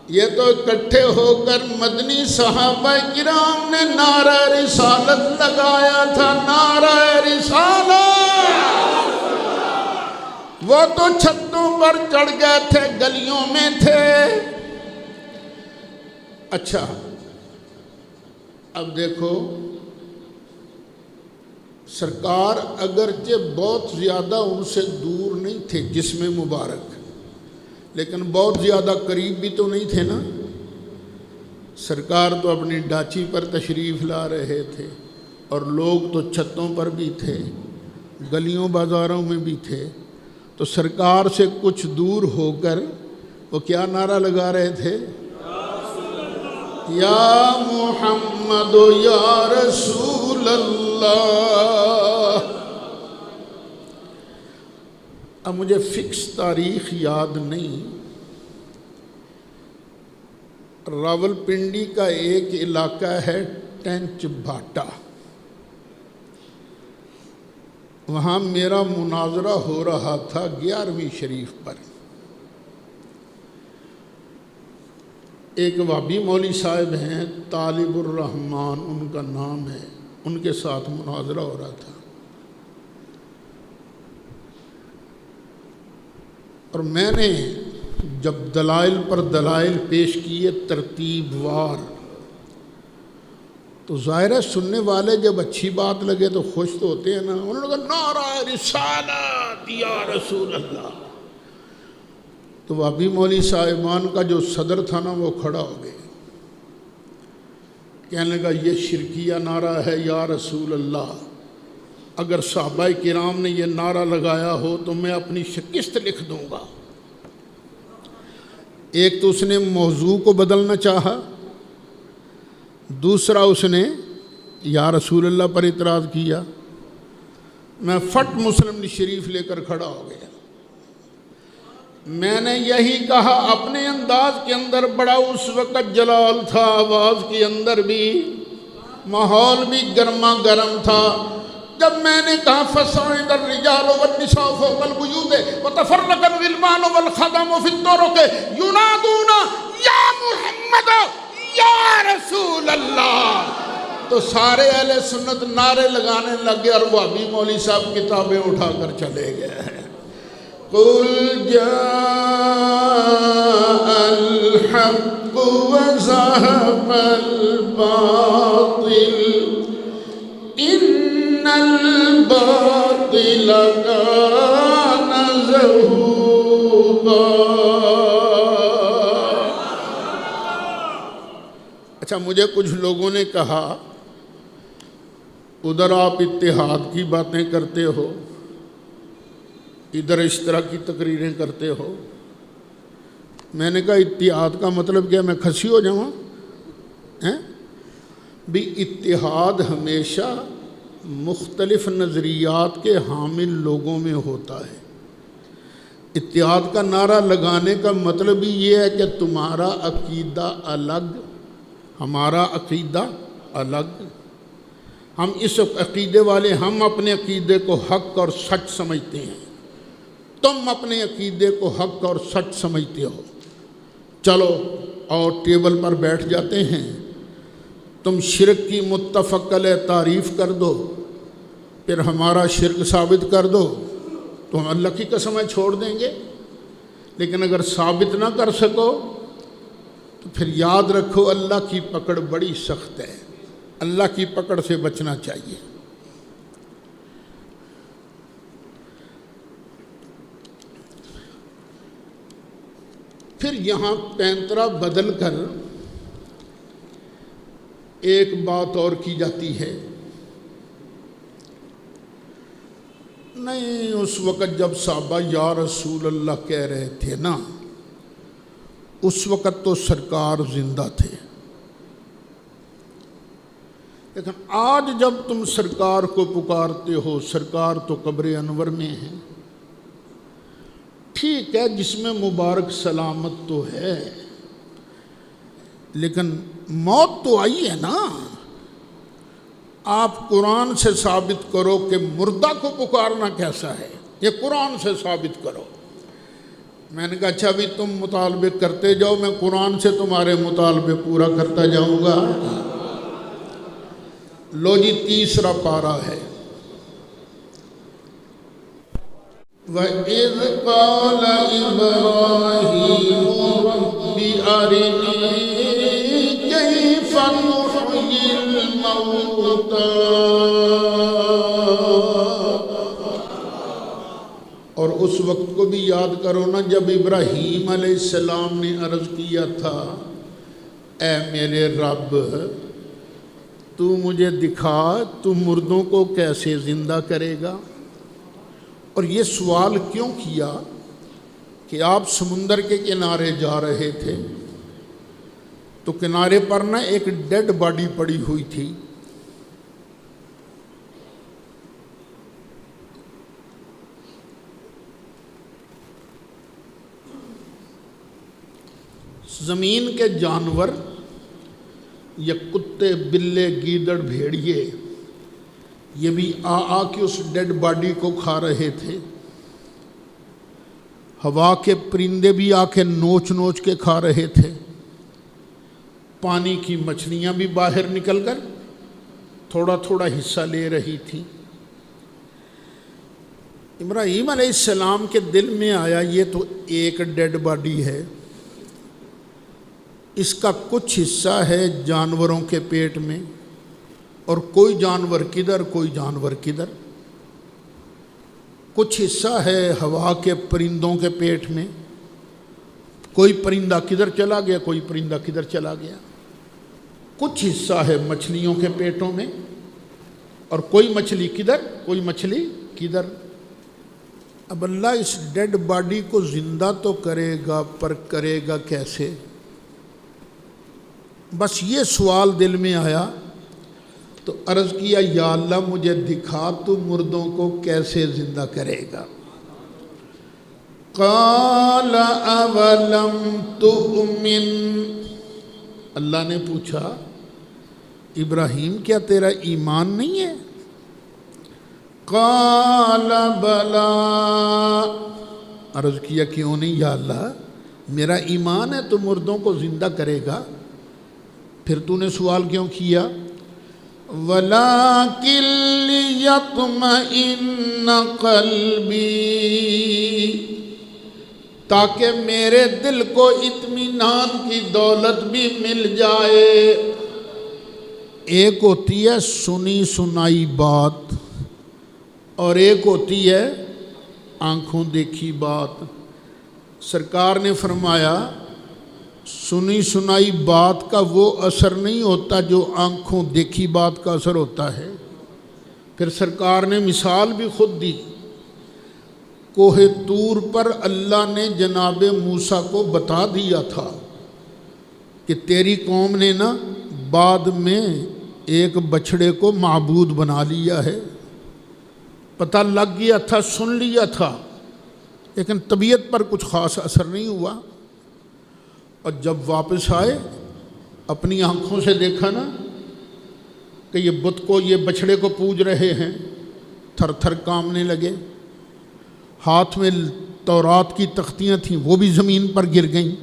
یہ تو اکٹھے ہو کر مدنی صحابہ کرام نے نعرہ رسالت لگایا تھا، نعرہ رسالت۔ وہ تو چھتوں پر چڑھ گئے تھے، گلیوں میں تھے۔ اچھا اب دیکھو، سرکار اگرچہ بہت زیادہ ان سے دور نہیں تھے جسم مبارک، لیکن بہت زیادہ قریب بھی تو نہیں تھے نا۔ سرکار تو اپنی ڈاچی پر تشریف لا رہے تھے، اور لوگ تو چھتوں پر بھی تھے، گلیوں بازاروں میں بھی تھے۔ تو سرکار سے کچھ دور ہو کر وہ کیا نعرہ لگا رہے تھے؟ یا محمد یا رسول اللہ۔ اب مجھے فکس تاریخ یاد نہیں، راولپنڈی کا ایک علاقہ ہے ٹینچ بھاٹا، وہاں میرا مناظرہ ہو رہا تھا 11ویں شریف پر۔ ایک وہابی مولوی صاحب ہیں، طالب الرحمن ان کا نام ہے، ان کے ساتھ مناظرہ ہو رہا تھا، اور میں نے جب دلائل پر دلائل پیش کیے ترتیب وار، تو ظاہر ہے سننے والے جب اچھی بات لگے تو خوش تو ہوتے ہیں نا۔ انہوں نے کہا نعرہ رسالت یا رسول اللہ۔ تو وہابی مولوی صاحبان کا جو صدر تھا نا وہ کھڑا ہو گئے، کہنے لگا یہ شرکیہ نعرہ ہے یا رسول اللہ، اگر صحابہ کرام نے یہ نعرہ لگایا ہو تو میں اپنی شکست لکھ دوں گا۔ ایک تو اس نے موضوع کو بدلنا چاہا، دوسرا اس نے یا رسول اللہ پر اعتراض کیا۔ میں فٹ مسلم شریف لے کر کھڑا ہو گیا، میں نے یہی کہا، اپنے انداز کے اندر بڑا اس وقت جلال تھا، آواز کے اندر بھی، ماحول بھی گرما گرم تھا۔ جب میں نے کہا فَصَعِدَ الرِّجَالُ وَالنِّسَاءُ فَوْقَ الْبُيُوتِ وَتَفَرَّقَ الْغِلْمَانُ وَالْخَدَمُ فِي الطُّرُقِ يُنَادُونَ یا محمد یا رسول اللہ، تو سارے اہل سنت نعرے لگانے لگے، اور وہابی مولوی صاحب کتابیں اٹھا کر چلے گئے۔ قُلْ جَاءَ الْحَقُّ وَزَهَقَ الْبَاطِلُ إِنَّ الْبَاطِلَ كَانَ زَهُوقًا۔ اچھا مجھے کچھ لوگوں نے کہا ادھر آپ اتحاد کی باتیں کرتے ہو، ادھر اس طرح کی تقریریں کرتے ہو۔ میں نے کہا اتحاد کا مطلب کیا، میں کھسی ہو جاؤں؟ بھی اتحاد ہمیشہ مختلف نظریات کے حامل لوگوں میں ہوتا ہے۔ اتحاد کا نعرہ لگانے کا مطلب ہی یہ ہے کہ تمہارا عقیدہ الگ، ہمارا عقیدہ الگ، ہم اس عقیدے والے، ہم اپنے عقیدے کو حق اور سچ سمجھتے ہیں، تم اپنے عقیدے کو حق اور سچ سمجھتے ہو، چلو اور ٹیبل پر بیٹھ جاتے ہیں، تم شرک کی متفق علیہ تعریف کر دو، پھر ہمارا شرک ثابت کر دو، تو ہم اللہ کی قسمیں چھوڑ دیں گے۔ لیکن اگر ثابت نہ کر سکو تو پھر یاد رکھو اللہ کی پکڑ بڑی سخت ہے، اللہ کی پکڑ سے بچنا چاہیے۔ پھر یہاں پینترا بدل کر ایک بات اور کی جاتی ہے، نہیں اس وقت جب صحابہ یا رسول اللہ کہہ رہے تھے نا، اس وقت تو سرکار زندہ تھے، لیکن آج جب تم سرکار کو پکارتے ہو، سرکار تو قبر انور میں ہیں، ٹھیک ہے جس میں مبارک سلامت تو ہے، لیکن موت تو آئی ہے نا۔ آپ قرآن سے ثابت کرو کہ مردہ کو پکارنا کیسا ہے، یہ قرآن سے ثابت کرو۔ میں نے کہا اچھا بھی تم مطالبے کرتے جاؤ، میں قرآن سے تمہارے مطالبے پورا کرتا جاؤں گا۔ لو جی تیسرا پارہ ہے، وَإِذْ قَالَ إِبْرَاهِيمُ رَبِّ أَرِنِي كَيْفَ تُحْيِي الْمَوْتَى، اور اس وقت کو بھی یاد کرو نا جب ابراہیم علیہ السلام نے عرض کیا تھا، اے میرے رب تو مجھے دکھا تو مردوں کو کیسے زندہ کرے گا۔ اور یہ سوال کیوں کیا کہ آپ سمندر کے کنارے جا رہے تھے تو کنارے پر نا ایک ڈیڈ باڈی پڑی ہوئی تھی، زمین کے جانور یا کتے بلے گیدڑ بھیڑیے یہ بھی آ کے اس ڈیڈ باڈی کو کھا رہے تھے، ہوا کے پرندے بھی آ کے نوچ نوچ کے کھا رہے تھے، پانی کی مچھلیاں بھی باہر نکل کر تھوڑا تھوڑا حصہ لے رہی تھیں۔ ابراہیم علیہ السلام کے دل میں آیا یہ تو ایک ڈیڈ باڈی ہے، اس کا کچھ حصہ ہے جانوروں کے پیٹ میں، اور کوئی جانور کدھر کوئی جانور کدھر، کچھ حصہ ہے ہوا کے پرندوں کے پیٹ میں، کوئی پرندہ کدھر چلا گیا کوئی پرندہ کدھر چلا گیا، کچھ حصہ ہے مچھلیوں کے پیٹوں میں، اور کوئی مچھلی کدھر کوئی مچھلی کدھر۔ اب اللہ اس ڈیڈ باڈی کو زندہ تو کرے گا، پر کرے گا کیسے؟ بس یہ سوال دل میں آیا تو عرض کیا یا اللہ مجھے دکھا تو مردوں کو کیسے زندہ کرے گا۔ قال اولم تؤمن، اللہ نے پوچھا ابراہیم کیا تیرا ایمان نہیں ہے؟ قال بلا، عرض کیا کیوں نہیں یا اللہ میرا ایمان ہے تو مردوں کو زندہ کرے گا، پھر تو نے سوال کیوں کیا؟ وَلَٰكِن لِيَطْمَئِنَّ قَلْبِي، تاکہ میرے دل کو اطمینان کی دولت بھی مل جائے۔ ایک ہوتی ہے سنی سنائی بات اور ایک ہوتی ہے آنکھوں دیکھی بات۔ سرکار نے فرمایا سنی سنائی بات کا وہ اثر نہیں ہوتا جو آنکھوں دیکھی بات کا اثر ہوتا ہے۔ پھر سرکار نے مثال بھی خود دی، کوہ طور پر اللہ نے جناب موسیٰ کو بتا دیا تھا کہ تیری قوم نے نا بعد میں ایک بچھڑے کو معبود بنا لیا ہے، پتہ لگ گیا تھا، سن لیا تھا، لیکن طبیعت پر کچھ خاص اثر نہیں ہوا۔ اور جب واپس آئے اپنی آنکھوں سے دیکھا نا کہ یہ بت کو یہ بچھڑے کو پوج رہے ہیں، تھر تھر کانپنے لگے، ہاتھ میں تورات کی تختیاں تھیں وہ بھی زمین پر گر گئیں،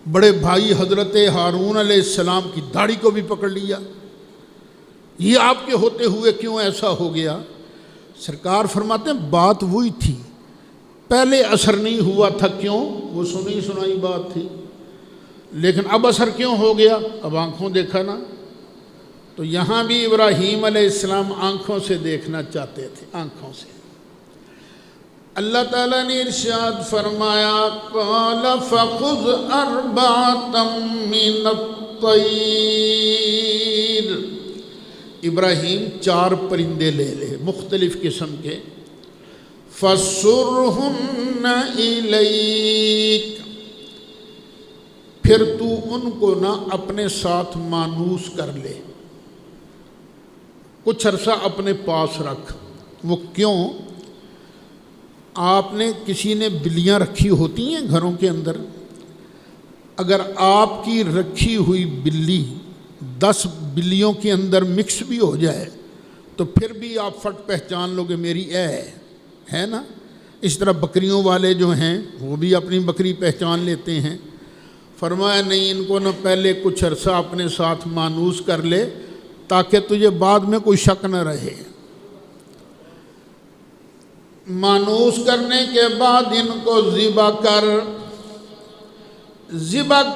بڑے بھائی حضرت ہارون علیہ السلام کی داڑھی کو بھی پکڑ لیا، یہ آپ کے ہوتے ہوئے کیوں ایسا ہو گیا؟ سرکار فرماتے ہیں بات وہی تھی، پہلے اثر نہیں ہوا تھا، کیوں؟ وہ سنی سنائی بات تھی۔ لیکن اب اثر کیوں ہو گیا؟ اب آنکھوں دیکھا نا، تو یہاں بھی ابراہیم علیہ السلام آنکھوں سے دیکھنا چاہتے تھے، آنکھوں سے۔ اللہ تعالیٰ نے ارشاد فرمایا قال فخذ اربعۃ من الطیر، ابراہیم 4 پرندے لے لے مختلف قسم کے، فَصُرْهُنَّ إِلَيْكَ، پھر تو ان کو نا اپنے ساتھ مانوس کر لے، کچھ عرصہ اپنے پاس رکھ۔ وہ کیوں؟ آپ نے کسی نے بلیاں رکھی ہوتی ہیں گھروں کے اندر، اگر آپ کی رکھی ہوئی بلی 10 بلیوں کے اندر مکس بھی ہو جائے تو پھر بھی آپ فٹ پہچان لو کہ میری ہے نا۔ اس طرح بکریوں والے جو ہیں وہ بھی اپنی بکری پہچان لیتے ہیں۔ فرمایا نہیں، ان کو نہ پہلے کچھ عرصہ اپنے ساتھ مانوس کر لے تاکہ تجھے بعد میں کوئی شک نہ رہے۔ مانوس کرنے کے بعد ان کو ذبح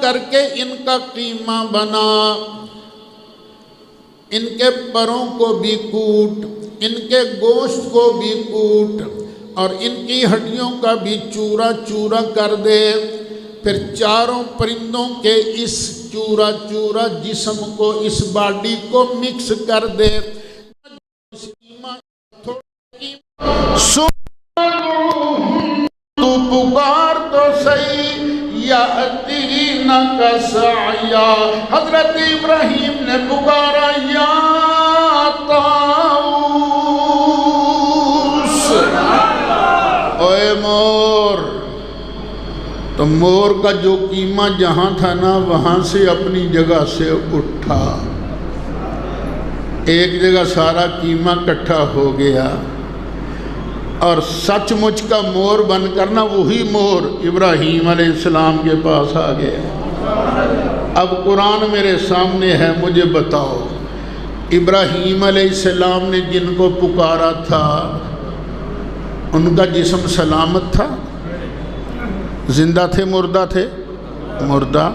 کر کے ان کا قیمہ بنا، ان کے پروں کو بھی کوٹ، ان کے گوشت کو بھی کوٹ، اور ان کی ہڈیوں کا بھی چورا چورا کر دے، پھر 4 پرندوں کے اس چورا چورا جسم کو، اس باڈی کو مکس کر دے۔ تو پکار تو صحیح یأتینک سعیا، حضرت ابراہیم نے پکارا یا طاؤس، اوے مور۔ تو مور کا جو قیمہ جہاں تھا نا وہاں سے اپنی جگہ سے اٹھا، ایک جگہ سارا قیمہ اکٹھا ہو گیا، اور سچ مچ کا مور بن کرنا وہی مور ابراہیم علیہ السلام کے پاس آ گیا۔ اب قرآن میرے سامنے ہے، مجھے بتاؤ ابراہیم علیہ السلام نے جن کو پکارا تھا ان کا جسم سلامت تھا؟ زندہ تھے مردہ تھے؟ مردہ۔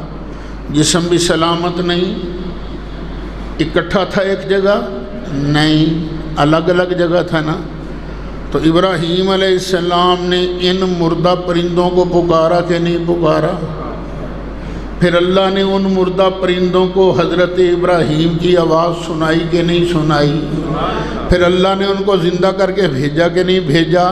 جسم بھی سلامت نہیں، اکٹھا تھا ایک جگہ نہیں، الگ الگ جگہ تھا نا۔ تو ابراہیم علیہ السلام نے ان مردہ پرندوں کو پکارا کہ نہیں پکارا؟ پھر اللہ نے ان مردہ پرندوں کو حضرت ابراہیم کی آواز سنائی کہ نہیں سنائی؟ پھر اللہ نے ان کو زندہ کر کے بھیجا کہ نہیں بھیجا؟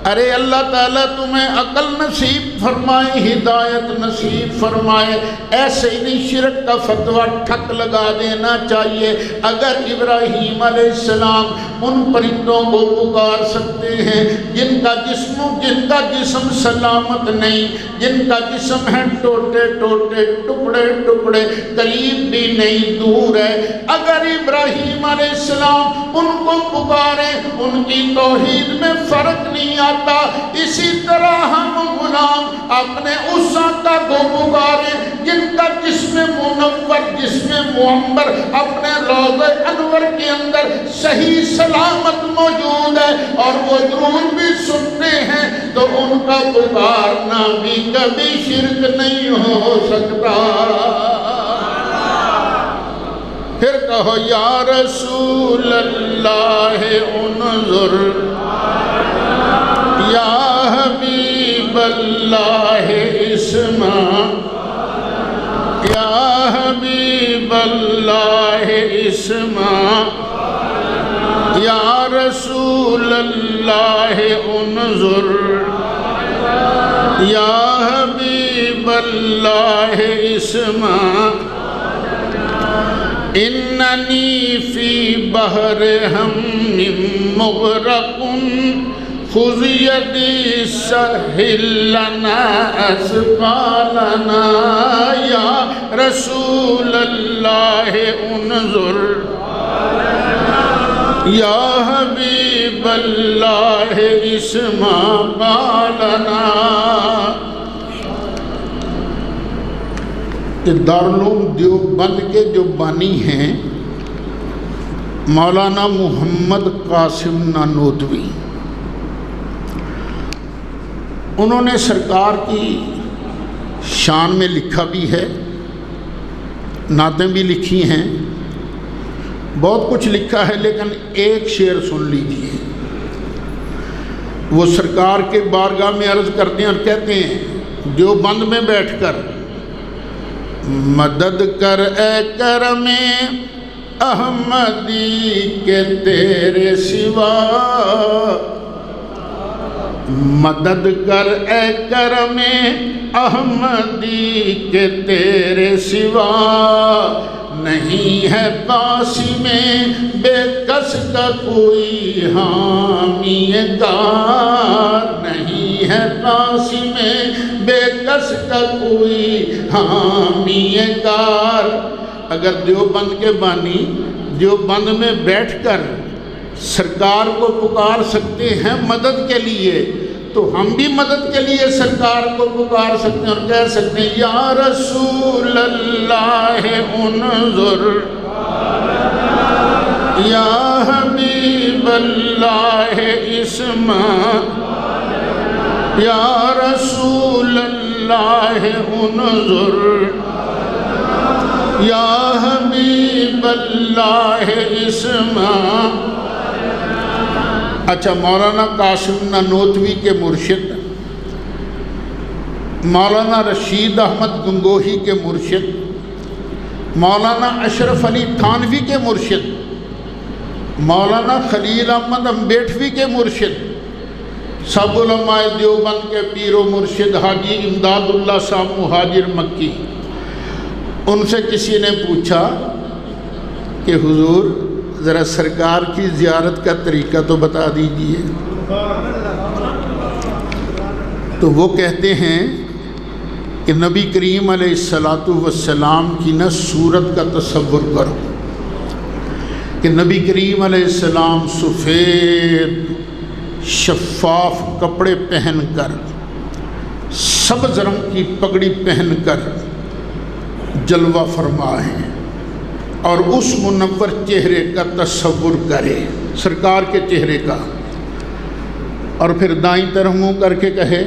ارے اللہ تعالیٰ تمہیں عقل نصیب فرمائے، ہدایت نصیب فرمائے، ایسے ہی نہیں شرک کا فتویٰ ٹھک لگا دینا چاہیے۔ اگر ابراہیم علیہ السلام ان پرندوں کو پکار سکتے ہیں جن کا جسم سلامت نہیں، جن کا جسم ہے ٹوٹے ٹوٹے ٹکڑے ٹکڑے، قریب بھی نہیں دور ہے، اگر ابراہیم علیہ السلام ان کو پکارے ان کی توحید میں فرق نہیں آتا، اسی طرح ہم غلام اپنے اس آقا کو پکارے جن کا جسم منور، جسم معمر اپنے روضہ انور کے اندر صحیح سلامت موجود ہے، اور وہ درود بھی سنتے ہیں، تو ان کا پکارنا بھی کبھی شرک نہیں ہو سکتا۔ پھر کہو یا رسول اللہ انظر، یا حبیب اللہ اسمع، یا حبیب اللہ اسمع، یا رسول اللہ انظر، یا حبیب اللہ اسمع، اننی فی بحر ہم مغرق، خذ یدی سہل لنا اسقالنا، یا رسول اللہ انظر، یا حبیب اللہ اسمع قالنا۔ دارالعلوم دیوبند کے جو بانی ہیں مولانا محمد قاسم نانوتوی، انہوں نے سرکار کی شان میں لکھا بھی ہے نعتیں بھی لکھی ہیں، بہت کچھ لکھا ہے، لیکن ایک شعر سن لیجیے۔ وہ سرکار کے بارگاہ میں عرض کرتے ہیں اور کہتے ہیں دیوبند میں بیٹھ کر، مدد کر اے کرم احمدی کے تیرے سوا، مدد کر اے کرم احمدی کے تیرے سوا، نہیں ہے پاس میں بے کس کا کوئی حامی کار، نہیں ہے پاس میں بے کس کا کوئی حامی کار۔ اگر دیوبند کے بانی دیوبند میں بیٹھ کر سرکار کو پکار سکتے ہیں مدد کے لیے، تو ہم بھی مدد کے لیے سرکار کو پکار سکتے ہیں اور کہہ سکتے ہیں یا رسول اللہ انظر، یا حبیب اللہ اسمع، یا رسول اللہ انظر، یا حبیب اللہ اسمع۔ اچھا، مولانا قاسم نانوتوی کے مرشد، مولانا رشید احمد گنگوہی کے مرشد، مولانا اشرف علی تھانوی کے مرشد، مولانا خلیل احمد امبیٹوی کے مرشد، سب علماء دیوبند کے پیر و مرشد حاجی امداد اللہ صاحب مہاجر مکی، ان سے کسی نے پوچھا کہ حضور ذرا سرکار کی زیارت کا طریقہ تو بتا دیجئے۔ تو وہ کہتے ہیں کہ نبی کریم علیہ السلام کی نہ صورت کا تصور کرو کہ نبی کریم علیہ السلام سفید شفاف کپڑے پہن کر، سبز رنگ کی پگڑی پہن کر جلوہ فرما ہیں، اور اس منور چہرے کا تصور کرے، سرکار کے چہرے کا، اور پھر دائیں طرف منہ کر کے کہے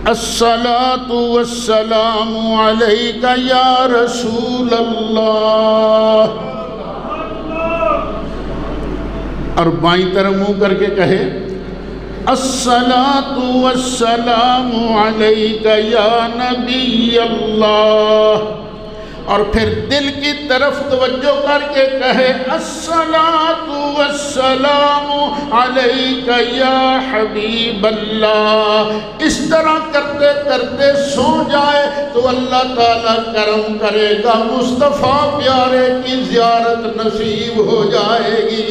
الصلاۃ والسلام علیک یا رسول اللہ، اور بائیں طرف منہ کر کے کہے الصلاۃ والسلام علیک یا نبی اللہ، اور پھر دل کی طرف توجہ کر کے کہے الصلاۃ والسلام علیک یا حبیب اللہ۔ اس طرح کرتے کرتے سو جائے تو اللہ تعالیٰ کرم کرے گا، مصطفیٰ پیارے کی زیارت نصیب ہو جائے گی۔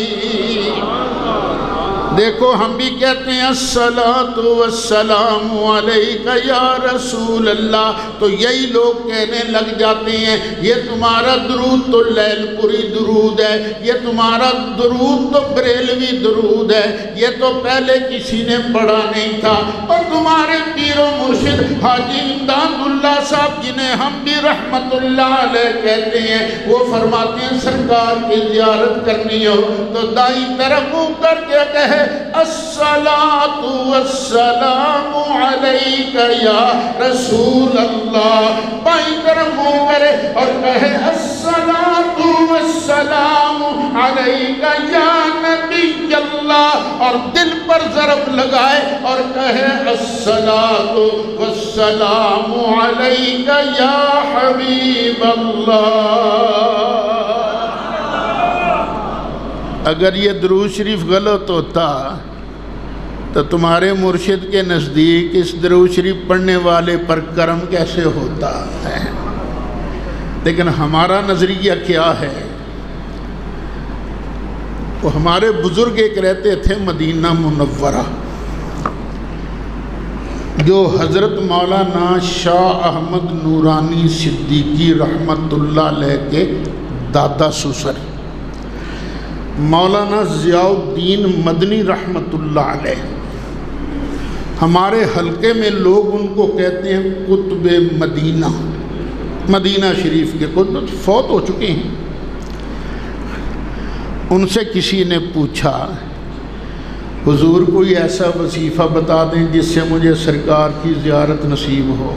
دیکھو ہم بھی کہتے ہیں الصلاۃ والسلام علیک یا رسول اللہ، تو یہی لوگ کہنے لگ جاتے ہیں یہ تمہارا درود تو لیل پوری درود ہے، یہ تمہارا درود تو بریلوی درود ہے، یہ تو پہلے کسی نے پڑھا نہیں تھا۔ اور تمہارے پیر و مرشد حاجی امداد اللہ صاحب جنہیں ہم بھی رحمت اللہ علیہ کہتے ہیں، وہ فرماتے ہیں سرکار کی زیارت کرنی ہو تو دائیں طرف منہ کر کے کہے الصلاۃ والسلام علیک یا رسول اللہ، بائیں طرف منہ کرے اور کہے الصلاۃ والسلام علیک یا نبی اللہ، اور دل پر ضرب لگائے اور کہے الصلاۃ والسلام علیک یا حبیب اللہ۔ اگر یہ درود شریف غلط ہوتا تو تمہارے مرشد کے نزدیک اس درود شریف پڑھنے والے پر کرم کیسے ہوتا ہے؟ لیکن ہمارا نظریہ کیا ہے؟ وہ ہمارے بزرگ ایک رہتے تھے مدینہ منورہ، جو حضرت مولانا شاہ احمد نورانی صدیقی رحمت اللہ علیہ کے دادا سسر، مولانا ضیاء الدین مدنی رحمت اللہ علیہ، ہمارے حلقے میں لوگ ان کو کہتے ہیں قطب مدینہ، مدینہ شریف کے قطب، فوت ہو چکے ہیں۔ ان سے کسی نے پوچھا حضور کوئی ایسا وظیفہ بتا دیں جس سے مجھے سرکار کی زیارت نصیب ہو۔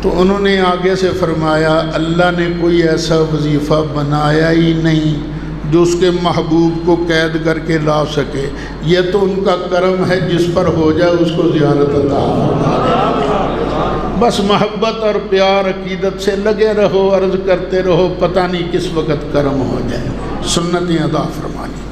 تو انہوں نے آگے سے فرمایا اللہ نے کوئی ایسا وظیفہ بنایا ہی نہیں جو اس کے محبوب کو قید کر کے لا سکے، یہ تو ان کا کرم ہے، جس پر ہو جائے اس کو زیارت عطا فرما دے۔ بس محبت اور پیار عقیدت سے لگے رہو، عرض کرتے رہو، پتہ نہیں کس وقت کرم ہو جائے، سنتیں ادا فرمانی۔